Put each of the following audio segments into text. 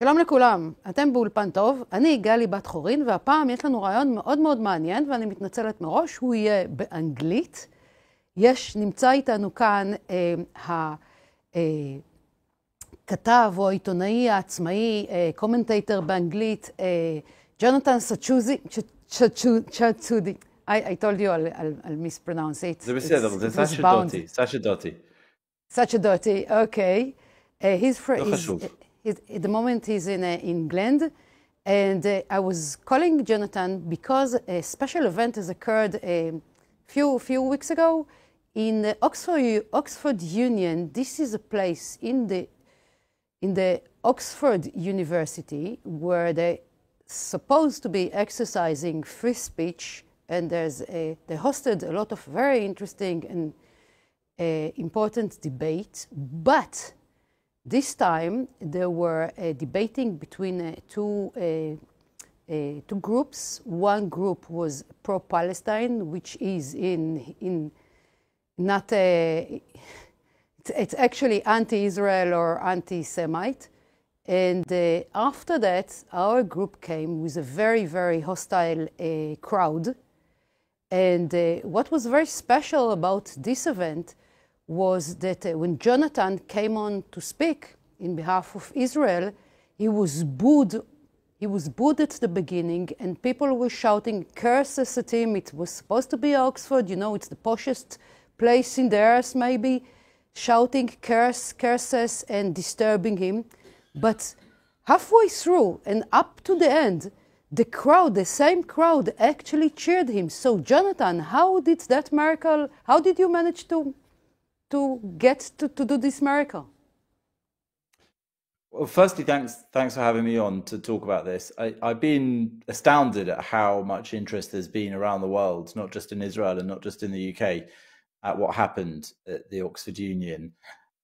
שלום לכולם, אתם באולפן טוב, אני גלי בת חורין, והפעם יש לנו רעיון מאוד מאוד מעניין, ואני מתנצלת מראש, הוא יהיה באנגלית. נמצא איתנו כאן הכתב או העיתונאי העצמאי, קומנטייטר באנגלית, ג'ונתן סצ'ודי. I told you I'll mispronounce it. זה בסדר, זה סצ'רדוטי, סצ'רדוטי. סצ'רדוטי, okay. לא חשוב. At the moment he's in England, and I was calling Jonathan because a special event has occurred a few weeks ago in the Oxford Union. This is a place in the Oxford University where they're supposed to be exercising free speech, and they hosted a lot of very interesting and important debate, but this time, they were debating between two groups. One group was pro-Palestine, which is it's actually anti-Israel or anti-Semite. And after that, our group came with a very, very hostile crowd. And what was very special about this event was that when Jonathan came on to speak in behalf of Israel, he was booed. He was booed at the beginning, and people were shouting curses at him. It was supposed to be Oxford, you know, it's the poshest place in the earth, maybe, shouting curses and disturbing him. But halfway through and up to the end, the crowd, the same crowd, actually cheered him. So, Jonathan, how did that miracle, how did you manage to get to do this miracle? Well, firstly, thanks for having me on to talk about this. I've been astounded at how much interest there's been around the world, not just in Israel and not just in the UK, at what happened at the Oxford Union.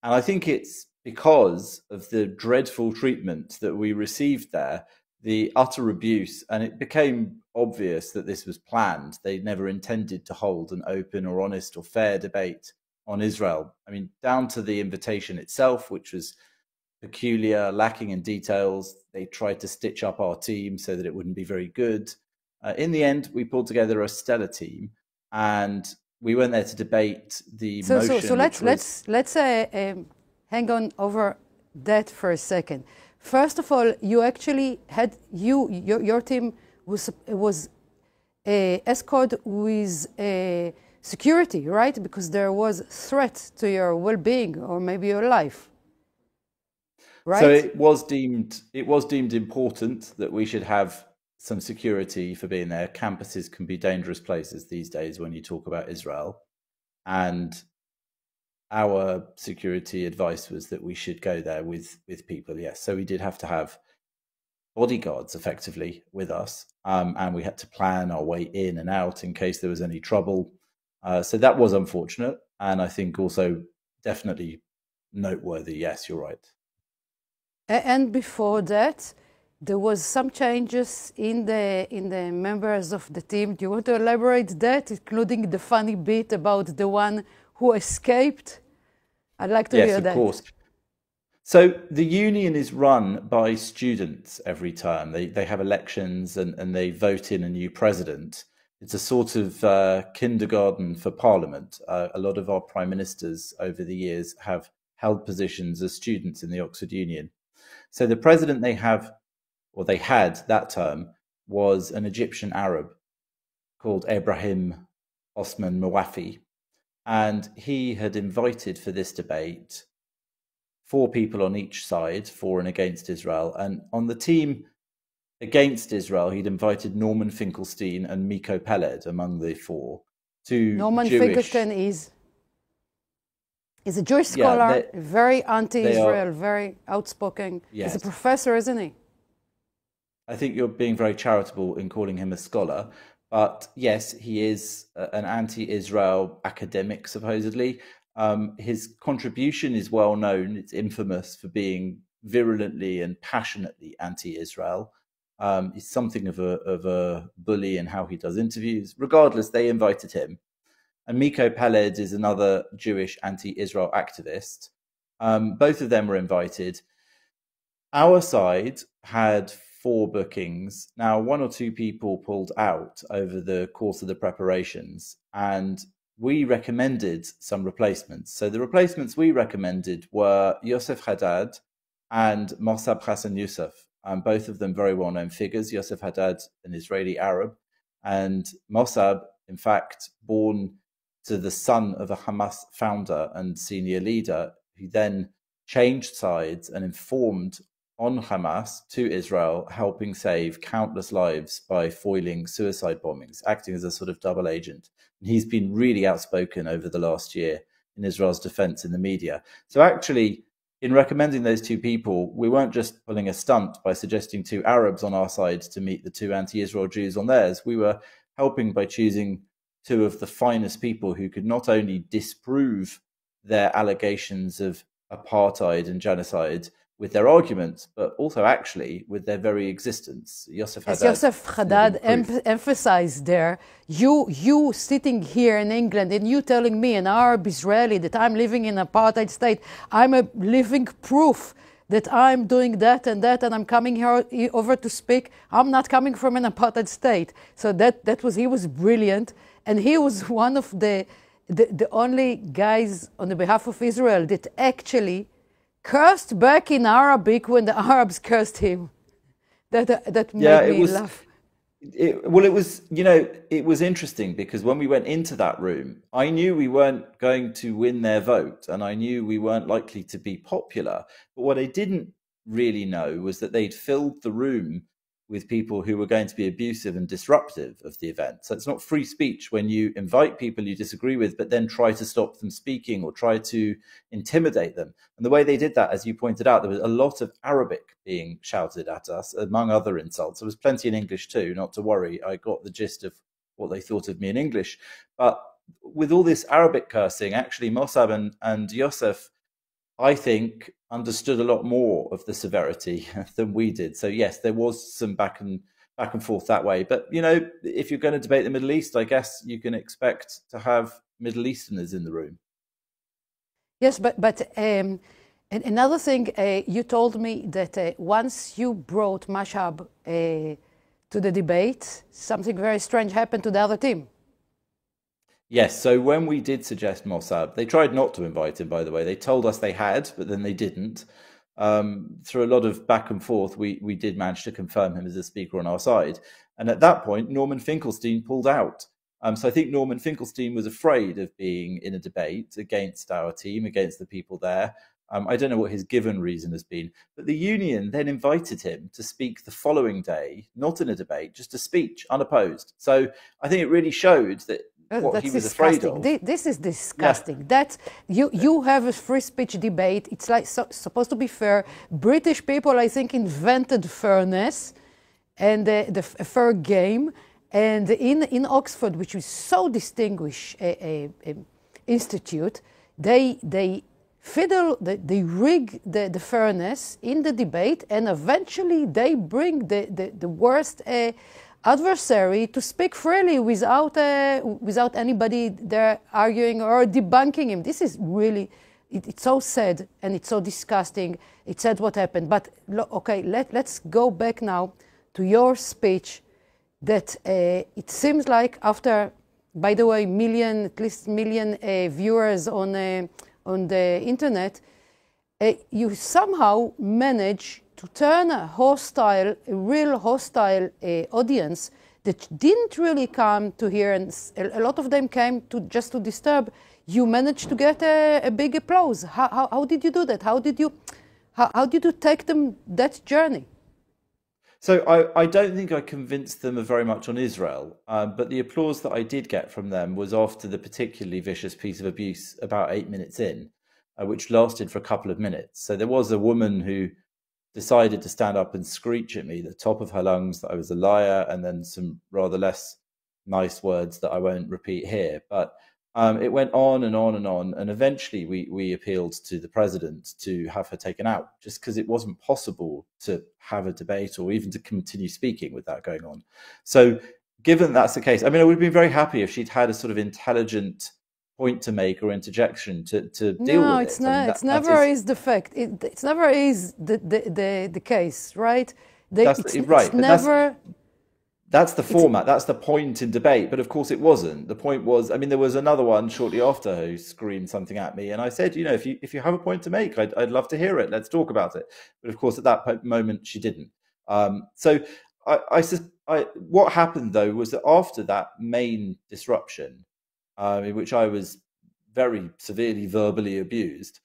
And I think it's because of the dreadful treatment that we received there, the utter abuse, and it became obvious that this was planned. They never intended to hold an open or honest or fair debate on Israel. I mean, down to the invitation itself, which was peculiar, lacking in details. They tried to stitch up our team so that it wouldn't be very good. In the end, we pulled together a stellar team, and we went there to debate the motion. So let's hang on over that for a second. First of all, you actually had your team was escorted with security, right? Because there was threat to your well-being or maybe your life, right? So it was deemed important that we should have some security for being there. Campuses can be dangerous places these days when you talk about Israel, and our security advice was that we should go there with people. Yes, so we did have to have bodyguards effectively with us, and we had to plan our way in and out in case there was any trouble. So that was unfortunate, and I think also definitely noteworthy. Yes, you're right. And before that, there was some changes in the members of the team. Do you want to elaborate that, including the funny bit about the one who escaped? I'd like to hear that. Yes, of course. So the union is run by students every term. They have elections and they vote in a new president. It's a sort of kindergarten for parliament. A lot of our prime ministers over the years have held positions as students in the Oxford Union. So the president they had that term was an Egyptian Arab called Ibrahim Osman Mawafi. And he had invited for this debate 4 people on each side, for and against Israel. And on the team against Israel, he'd invited Norman Finkelstein and Miko Peled among the 4. Norman Finkelstein is a Jewish scholar, very anti-Israel, very outspoken. Yes. He's a professor, isn't he? I think you're being very charitable in calling him a scholar. But yes, he is an anti-Israel academic, supposedly. His contribution is well known. It's infamous for being virulently and passionately anti-Israel. He's something of a bully in how he does interviews. Regardless, they invited him. And Miko Peled is another Jewish anti-Israel activist. Both of them were invited. our side had 4 bookings. Now, 1 or 2 people pulled out over the course of the preparations, and we recommended some replacements. So the replacements we recommended were Yosef Haddad and Mossab Hassan Youssef, both of them very well-known figures. Yosef Haddad, an Israeli Arab, and Mossab, in fact, born to the son of a Hamas founder and senior leader, who then changed sides and informed on Hamas to Israel, helping save countless lives by foiling suicide bombings, acting as a sort of double agent. And he's been really outspoken over the last year in Israel's defense in the media. So actually, in recommending those 2 people, we weren't just pulling a stunt by suggesting 2 Arabs on our side to meet the 2 anti-Israel Jews on theirs. We were helping by choosing 2 of the finest people who could not only disprove their allegations of apartheid and genocide with their arguments, but also actually with their very existence. Yosef Haddad, as Yosef Haddad emphasized there, you sitting here in England and you telling me, an Arab Israeli, that I'm living in an apartheid state, I'm a living proof that I'm doing that and I'm coming here over to speak. I'm not coming from an apartheid state. So he was brilliant, and he was one of the only guys on the behalf of Israel that actually cursed back in Arabic when the Arabs cursed him. That made me laugh. It was interesting because when we went into that room, I knew we weren't going to win their vote, and I knew we weren't likely to be popular. But what I didn't really know was that they'd filled the room with people who were going to be abusive and disruptive of the event. So it's not free speech when you invite people you disagree with, but then try to stop them speaking or try to intimidate them. And the way they did that, as you pointed out, there was a lot of Arabic being shouted at us, among other insults. There was plenty in English too, not to worry. I got the gist of what they thought of me in English. But with all this Arabic cursing, actually Mossab and Yosef, I think, understood a lot more of the severity than we did. So yes, there was some back and forth that way. But if you're going to debate the Middle East, I guess you can expect to have Middle Easterners in the room. Yes, but another thing, you told me that once you brought Mashab to the debate, something very strange happened to the other team. Yes, so when we did suggest Mossab, they tried not to invite him, by the way. They told us they had, but then they didn't. Through a lot of back and forth, we did manage to confirm him as a speaker on our side. And at that point, Norman Finkelstein pulled out. So I think Norman Finkelstein was afraid of being in a debate against our team, against the people there. I don't know what his given reason has been, but the union then invited him to speak the following day, not in a debate, just a speech, unopposed. So I think it really showed that what he was afraid of. This is disgusting. Yeah. That you have a free speech debate. It's like supposed to be fair. British people, I think, invented fairness and the fair game. And in Oxford, which is so distinguished institute, they rig the fairness in the debate, and eventually they bring the worst adversary to speak freely without anybody there arguing or debunking him. This is really, it's so sad and it's so disgusting. It's sad what happened. But okay, let's go back now to your speech. That it seems like after, by the way, at least million viewers on the internet, you somehow manage to turn a real hostile audience that didn't really come to hear, and a lot of them came just to disturb. You managed to get a big applause. How did you do that? How did you take them that journey? So I don't think I convinced them very much on Israel, but the applause that I did get from them was after the particularly vicious piece of abuse about 8 minutes in, which lasted for a couple of minutes. So there was a woman who decided to stand up and screech at me at the top of her lungs that I was a liar, and then some rather less nice words that I won't repeat here. But it went on and on and on, and eventually we appealed to the president to have her taken out, just because it wasn't possible to have a debate or even to continue speaking with that going on. So given that's the case, I mean, I would have been very happy if she'd had a sort of intelligent point to make or interjection to deal with it. It's not. It's never is the fact. It's never is the case, right? It's never. That's the format. That's the point in debate. But of course, it wasn't. The point was, I mean, there was another one shortly after who screamed something at me, and I said, if you have a point to make, I'd love to hear it. Let's talk about it. But of course, at that moment, she didn't. So what happened though was that after that main disruption, in which I was very severely verbally abused,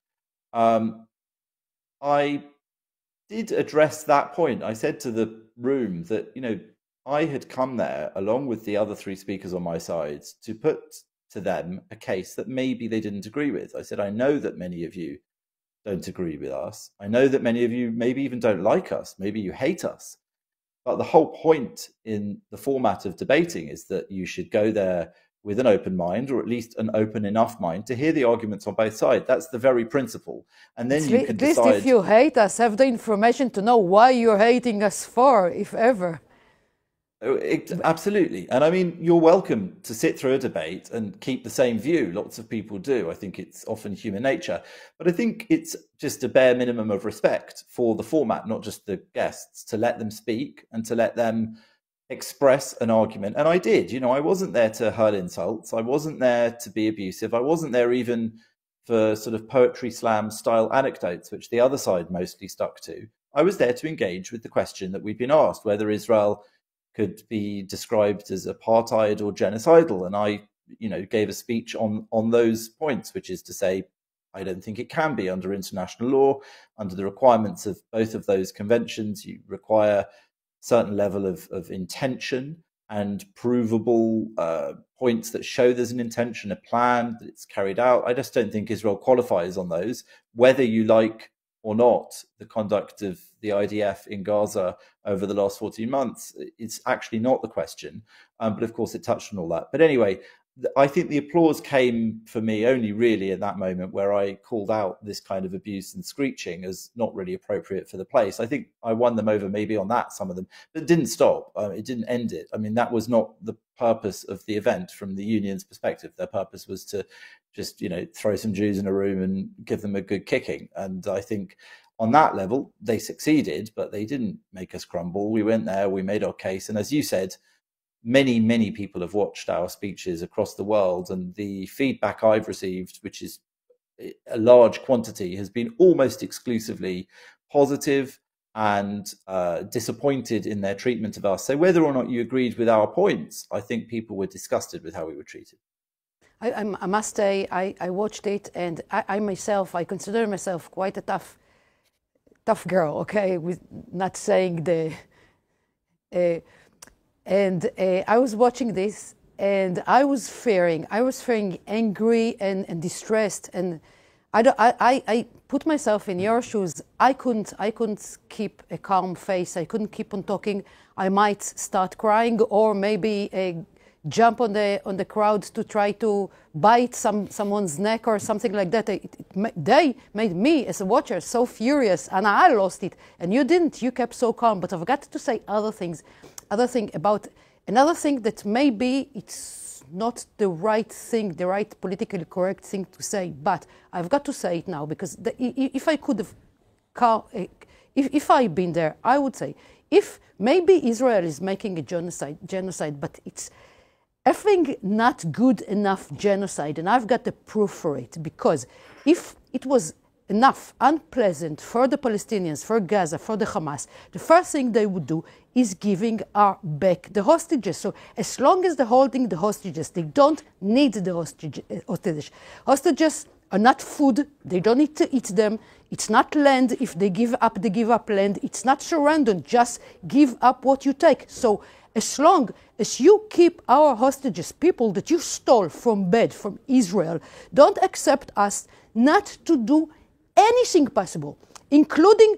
I did address that point. I said to the room that I had come there along with the other three speakers on my side to put to them a case that maybe they didn't agree with. I said, I know that many of you don't agree with us. I know that many of you maybe even don't like us. Maybe you hate us. But the whole point in the format of debating is that you should go there with an open mind, or at least an open enough mind to hear the arguments on both sides. That's the very principle. And then you can decide. At least if you hate us, have the information to know why you're hating us for, if ever. Absolutely. And I mean, you're welcome to sit through a debate and keep the same view. Lots of people do. I think it's often human nature. But I think it's just a bare minimum of respect for the format, not just the guests, to let them speak and to let them express an argument. And I did. I wasn't there to hurl insults. I wasn't there to be abusive. I wasn't there even for sort of poetry slam style anecdotes, which the other side mostly stuck to. I was there to engage with the question that we'd been asked, whether Israel could be described as apartheid or genocidal. And I, gave a speech on those points, which is to say, I don't think it can be under international law. Under the requirements of both of those conventions, you require a certain level of intention and provable points that show there's an intention, a plan, that it's carried out. I just don't think Israel qualifies on those, whether you like or not the conduct of the IDF in Gaza over the last 14 months. It's actually not the question. But of course, it touched on all that. But anyway, I think the applause came for me only really at that moment where I called out this kind of abuse and screeching as not really appropriate for the place. I think I won them over maybe on that, some of them, but it didn't stop. It didn't end it. I mean, that was not the purpose of the event from the union's perspective. Their purpose was to just, throw some Jews in a room and give them a good kicking. And I think on that level, they succeeded, but they didn't make us crumble. We went there, we made our case. And as you said, many, many people have watched our speeches across the world, and the feedback I've received, which is a large quantity, has been almost exclusively positive and disappointed in their treatment of us. So whether or not you agreed with our points, I think people were disgusted with how we were treated. I must say, I watched it, and I myself, I consider myself quite a tough girl, okay, with not saying the... I was watching this, and I was fearing angry and distressed, and I put myself in your shoes. I couldn't keep a calm face. I couldn't keep on talking. I might start crying, or maybe jump on the crowd to try to bite someone's neck or something like that. They made me as a watcher so furious, and I lost it. And you didn't. You kept so calm. But I've got to say another thing that maybe it's not the right thing, the right politically correct thing to say, but I've got to say it now, because if I could have, if I'd been there, I would say, if maybe Israel is making a genocide, but it's effing not good enough genocide, and I've got the proof for it, because if it was enough unpleasant for the Palestinians, for Gaza, for the Hamas, the first thing they would do is giving back the hostages. So as long as they're holding the hostages, they don't need the hostages. Hostages are not food. They don't need to eat them. It's not land. If they give up land. It's not surrender. Just give up what you take. So as long as you keep our hostages, people that you stole from Israel, don't accept us not to do anything possible, including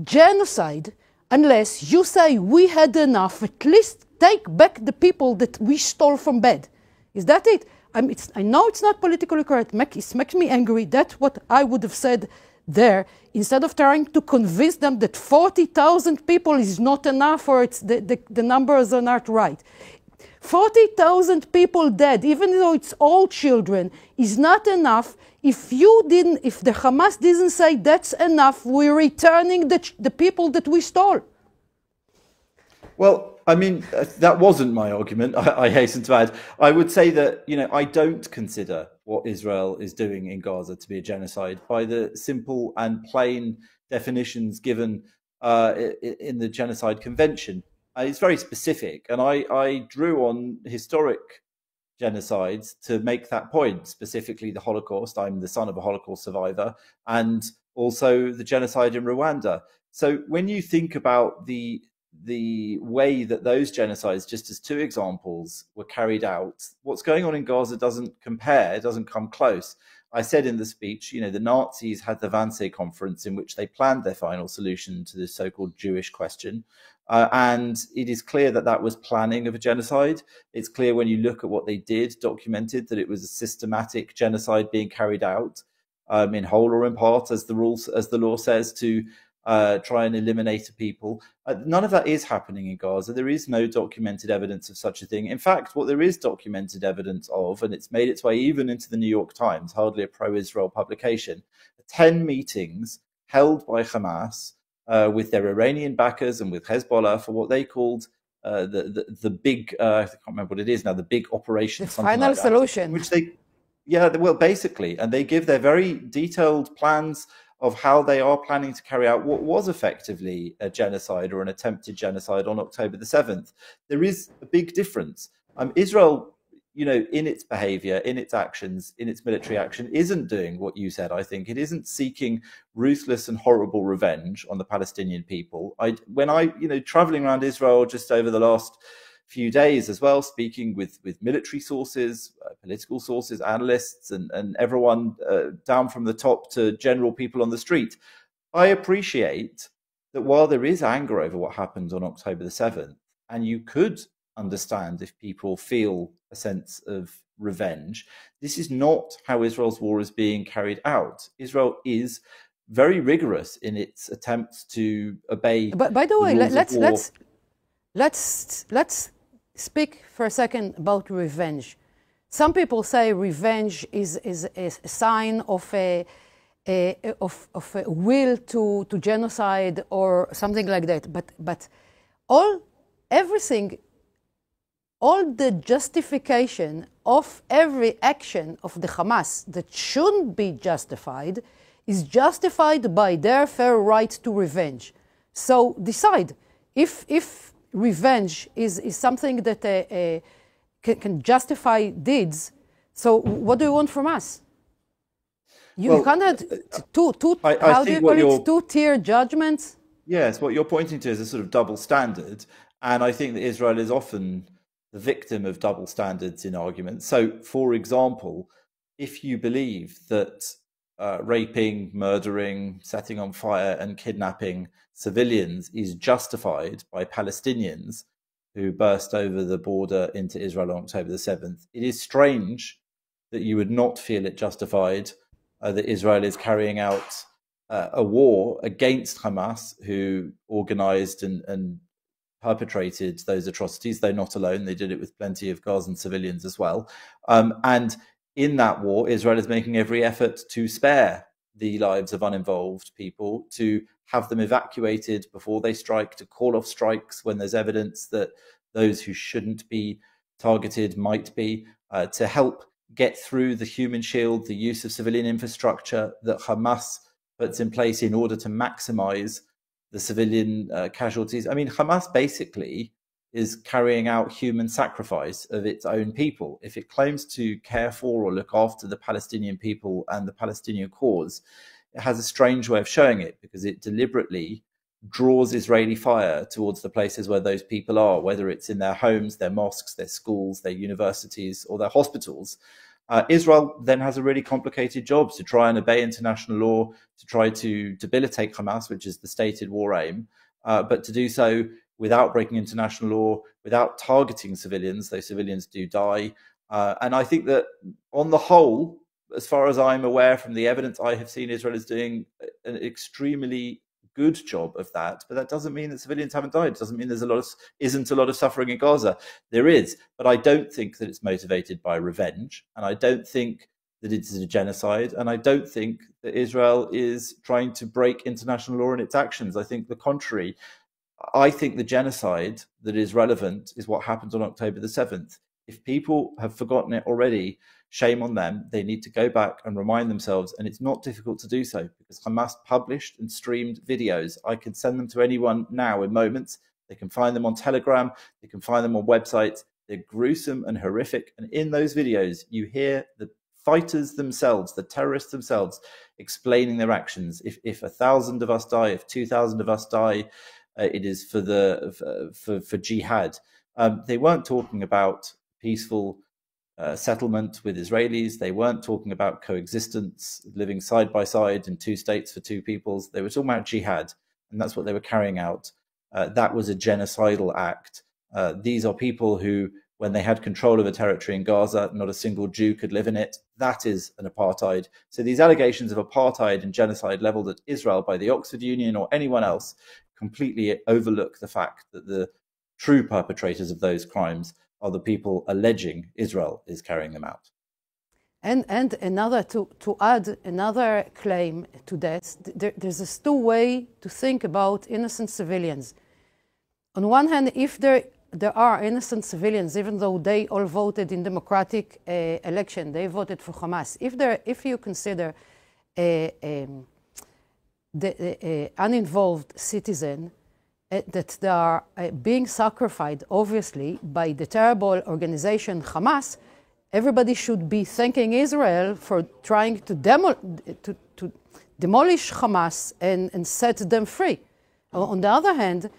genocide, unless you say we had enough. At least take back the people that we stole from bed. Is that it? I know it's not politically correct. It makes me angry. That's what I would have said there, instead of trying to convince them that 40,000 people is not enough, or it's the numbers are not right. 40,000 people dead, even though it's all children, is not enough. If the Hamas didn't say that's enough, we're returning the people that we stole. Well, I mean, that wasn't my argument, I hasten to add. I would say that, I don't consider what Israel is doing in Gaza to be a genocide by the simple and plain definitions given in the Genocide Convention. It's very specific, and I drew on historic genocides to make that point, specifically the Holocaust. I'm the son of a Holocaust survivor, and also the genocide in Rwanda. So when you think about the way that those genocides, just as two examples, were carried out, what's going on in Gaza doesn't compare, doesn't come close. I said in the speech, the Nazis had the Wannsee conference in which they planned their final solution to the so-called Jewish question. And it is clear that that was planning of a genocide. It's clear when you look at what they did, documented, that it was a systematic genocide being carried out in whole or in part, as the law says, to try and eliminate people. None of that is happening in Gaza. There is no documented evidence of such a thing. In fact, what there is documented evidence of, and it's made its way even into the New York Times, hardly a pro-Israel publication, 10 meetings held by Hamas with their Iranian backers and with Hezbollah for what they called the big, I can't remember what it is now, the big operation. The final solution. Which well, basically, and they give their very detailed plans of how they are planning to carry out what was effectively a genocide or an attempted genocide on October the 7th. There is a big difference. Israel, in its behavior, in its actions, in its military action, isn't doing what you said, I think. It isn't seeking ruthless and horrible revenge on the Palestinian people. When traveling around Israel just over the last few days as well, speaking with military sources, political sources, analysts, and everyone down from the top to general people on the street, I appreciate that while there is anger over what happened on October the 7th, and you could understand if people feel a sense of revenge, this is not how Israel's war is being carried out. Israel is very rigorous in its attempts to obey. But by the way, let's speak for a second about revenge. Some people say revenge is a sign of a will to genocide or something like that. But all the justification of every action of the Hamas that shouldn't be justified is justified by their fair right to revenge. So decide if revenge is something that can justify deeds. So what do you want from us? You can't have two-tier judgments. Yes, what you're pointing to is a sort of double standard, and I think that Israel is often the victim of double standards in arguments. So, for example, if you believe that raping, murdering, setting on fire and kidnapping civilians is justified by Palestinians who burst over the border into Israel on October the 7th, it is strange that you would not feel it justified that Israel is carrying out a war against Hamas, who organized and perpetrated those atrocities. They're not alone. They did it with plenty of Gazan civilians as well. And in that war, Israel is making every effort to spare the lives of uninvolved people, to have them evacuated before they strike, to call off strikes when there's evidence that those who shouldn't be targeted might be, to help get through the human shield, the use of civilian infrastructure that Hamas puts in place in order to maximize the civilian casualties. I mean, Hamas basically is carrying out human sacrifice of its own people. If it claims to care for or look after the Palestinian people and the Palestinian cause, it has a strange way of showing it, because it deliberately draws Israeli fire towards the places where those people are, whether it's in their homes, their mosques, their schools, their universities, or their hospitals. Israel then has a really complicated job to try and obey international law, to try to debilitate Hamas, which is the stated war aim, but to do so without breaking international law, without targeting civilians, though civilians do die. And I think that on the whole, as far as I'm aware from the evidence I have seen, Israel is doing an extremely good job of that, but that doesn't mean that civilians haven't died. It doesn't mean there's isn't a lot of suffering in Gaza. There is, but I don't think that it's motivated by revenge, and I don't think that it's a genocide, and I don't think that Israel is trying to break international law in its actions. I think the contrary. I think the genocide that is relevant is what happened on October the 7th. If people have forgotten it already, shame on them. They need to go back and remind themselves, and it's not difficult to do so because Hamas published and streamed videos. I can send them to anyone now in moments. They can find them on Telegram. They can find them on websites. They're gruesome and horrific. And in those videos, you hear the fighters themselves, the terrorists themselves, explaining their actions. If 1,000 of us die, if 2,000 of us die, it is for jihad. They weren't talking about peaceful settlement with Israelis. They weren't talking about coexistence, living side by side in two states for two peoples. They were talking about jihad, and that's what they were carrying out. That was a genocidal act. These are people who, when they had control of a territory in Gaza, not a single Jew could live in it. That is an apartheid. So these allegations of apartheid and genocide leveled at Israel by the Oxford Union or anyone else completely overlook the fact that the true perpetrators of those crimes are the people alleging Israel is carrying them out. And another, to add another claim to that, there's a two way to think about innocent civilians. On one hand, if there are innocent civilians, even though they all voted in democratic election, they voted for Hamas. If you consider the uninvolved citizen that they are being sacrificed, obviously, by the terrible organization Hamas, everybody should be thanking Israel for trying to demolish Hamas and set them free. On the other hand,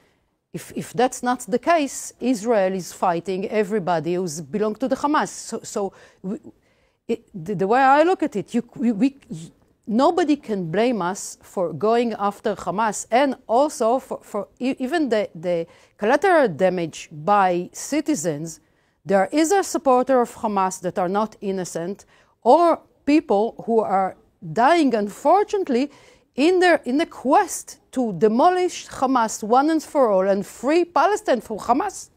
if that's not the case, Israel is fighting everybody who belongs to the Hamas. So the way I look at it, nobody can blame us for going after Hamas, and also for even the collateral damage by citizens. There is a supporter of Hamas that are not innocent, or people who are dying, unfortunately, in the quest to demolish Hamas one and for all and free Palestine from Hamas.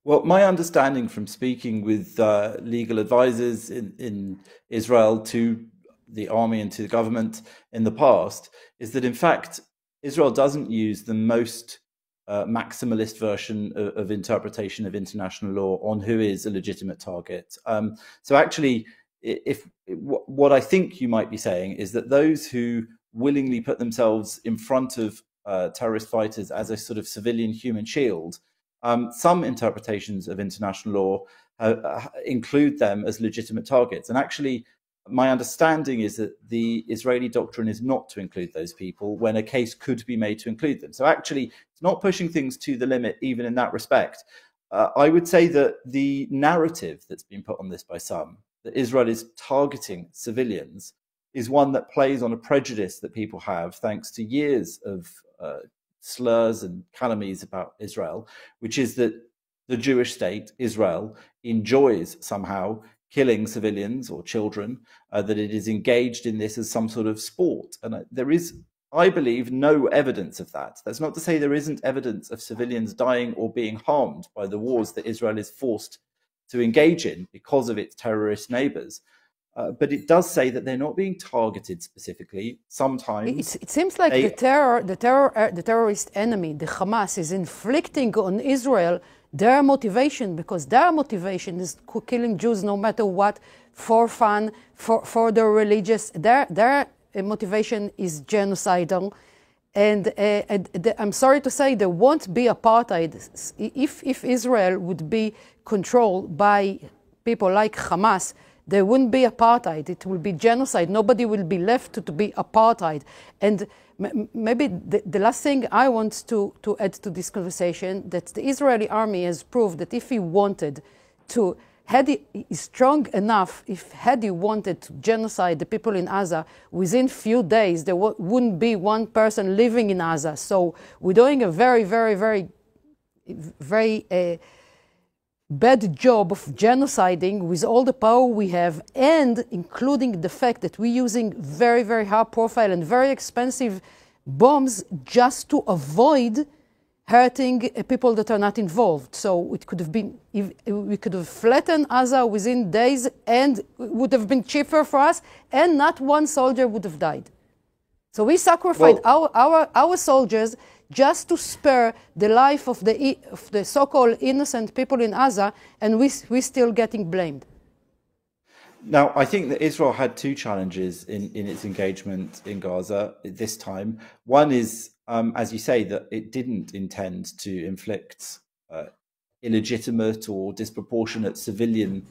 Well, my understanding from speaking with legal advisors in Israel to the army and to the government in the past is that, in fact, Israel doesn't use the most maximalist version of interpretation of international law on who is a legitimate target. So actually, what I think you might be saying is that those who willingly put themselves in front of terrorist fighters as a sort of civilian human shield, some interpretations of international law include them as legitimate targets. And actually, my understanding is that the Israeli doctrine is not to include those people when a case could be made to include them. So actually, it's not pushing things to the limit, even in that respect. I would say that the narrative that's been put on this by some, that Israel is targeting civilians, is one that plays on a prejudice that people have thanks to years of slurs and calumnies about Israel, which is that the Jewish state, Israel, enjoys somehow killing civilians or children, that it is engaged in this as some sort of sport. And there is, I believe, no evidence of that. That's not to say there isn't evidence of civilians dying or being harmed by the wars that Israel is forced to engage in because of its terrorist neighbors. But it does say that they're not being targeted specifically. Sometimes it seems like the terrorist enemy, the Hamas, is inflicting on Israel their motivation, because their motivation is killing Jews no matter what, for fun, for their religious. Their motivation is genocidal. And I'm sorry to say there won't be apartheid if Israel would be controlled by people like Hamas. There wouldn't be apartheid. It will be genocide. Nobody will be left to be apartheid. And maybe the last thing I want to add to this conversation, that the Israeli army has proved that if he wanted to, had he is strong enough, had he wanted to genocide the people in Gaza, within few days there wouldn't be one person living in Gaza. So we're doing a very, very, very, very bad job of genociding with all the power we have, and including the fact that we're using very, very high profile and very expensive bombs just to avoid hurting people that are not involved. So it could have been, we could have flattened Gaza within days and it would have been cheaper for us, and not one soldier would have died. So we sacrificed our soldiers just to spare the life of the so-called innocent people in Gaza, and we're still getting blamed. Now, I think that Israel had two challenges in its engagement in Gaza this time. One is, as you say, that it didn't intend to inflict illegitimate or disproportionate civilian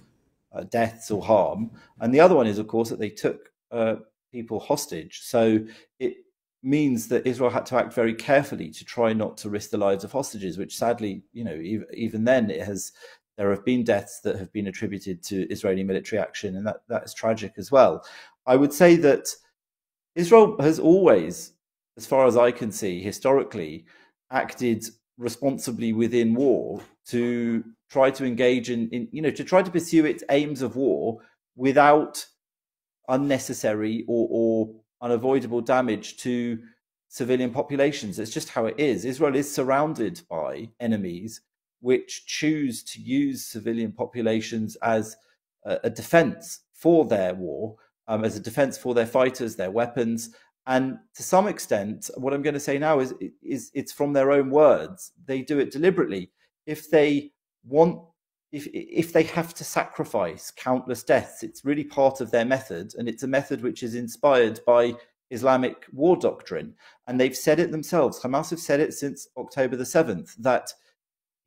deaths or harm. And the other one is, of course, that they took people hostage. So it means that Israel had to act very carefully to try not to risk the lives of hostages, which sadly, you know, even then there have been deaths that have been attributed to Israeli military action, and that is tragic as well. I would say that Israel has always, as far as I can see, historically, acted responsibly within war to try to engage in to try to pursue its aims of war without unnecessary or unavoidable damage to civilian populations. It's just how it is. Israel is surrounded by enemies which choose to use civilian populations as a defense for their war, as a defense for their fighters, their weapons. And to some extent, what I'm going to say now is it's from their own words. They do it deliberately. If they have to sacrifice countless deaths, it's really part of their method, and it's a method which is inspired by Islamic war doctrine. And they've said it themselves. Hamas have said it since October the 7th, that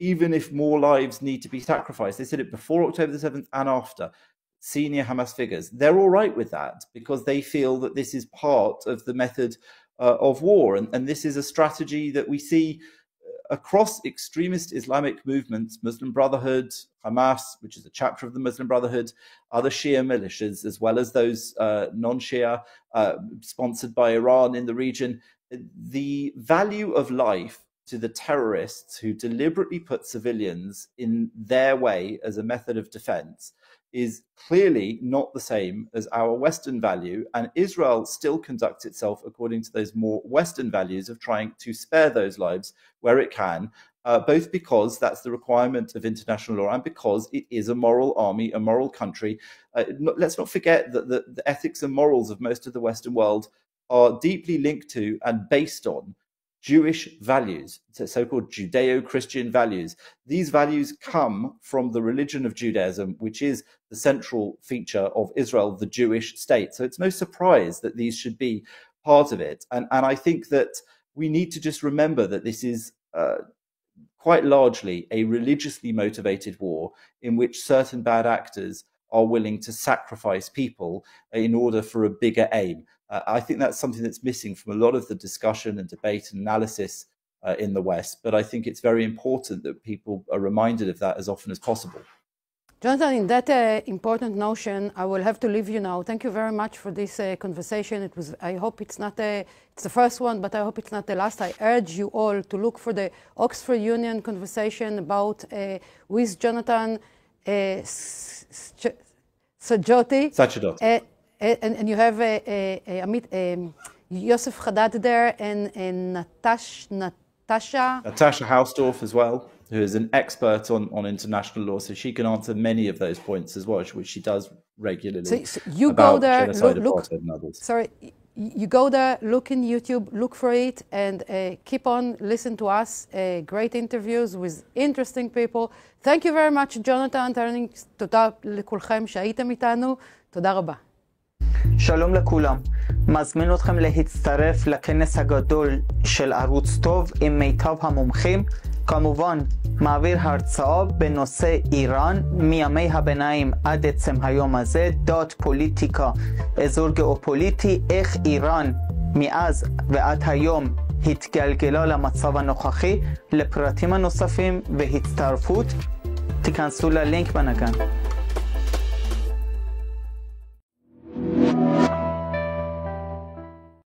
even if more lives need to be sacrificed, they said it before October the 7th and after, senior Hamas figures, they're all right with that because they feel that this is part of the method of war. And this is a strategy that we see across extremist Islamic movements, Muslim Brotherhood, Hamas, which is a chapter of the Muslim Brotherhood, other Shia militias, as well as those non-Shia sponsored by Iran in the region. The value of life to the terrorists who deliberately put civilians in their way as a method of defense is clearly not the same as our Western value, and Israel still conducts itself according to those more Western values of trying to spare those lives where it can, both because that's the requirement of international law and because it is a moral army, a moral country. Let's not forget that the ethics and morals of most of the Western world are deeply linked to and based on Jewish values, so-called Judeo-Christian values. These values come from the religion of Judaism, which is the central feature of Israel, the Jewish state. So it's no surprise that these should be part of it. And I think that we need to just remember that this is quite largely a religiously motivated war in which certain bad actors are willing to sacrifice people in order for a bigger aim. I think that's something that's missing from a lot of the discussion and debate and analysis in the West, but I think it's very important that people are reminded of that as often as possible. Jonathan, in that important notion, I will have to leave you now. Thank you very much for this conversation. I hope it's not it's the first one, but I hope it's not the last. I urge you all to look for the Oxford Union conversation about with Jonhatan Sacerdoti. And you have Yosef Haddad there and Natasha Hausdorff as well, who is an expert on international law, so she can answer many of those points as well, which she does regularly. So you go there, you go there, look in YouTube, look for it, and keep on listening to us. Great interviews with interesting people. Thank you very much, Jonhatan. תודה לכולכם שהייתם איתנו. תודה רבה. שלום לכולם, מזמין אתכם להצטרף לכנס הגדול של ערוץ טוב עם מיטב המומחים. כמובן, מעביר הרצאה בנושא איראן מימי הביניים עד עצם היום הזה, דת, פוליטיקה, אזור גיאופוליטי, איך איראן מאז ועד היום התגלגלה למצב הנוכחי. לפרטים הנוספים והצטרפות, תיכנסו ללינק בנגן.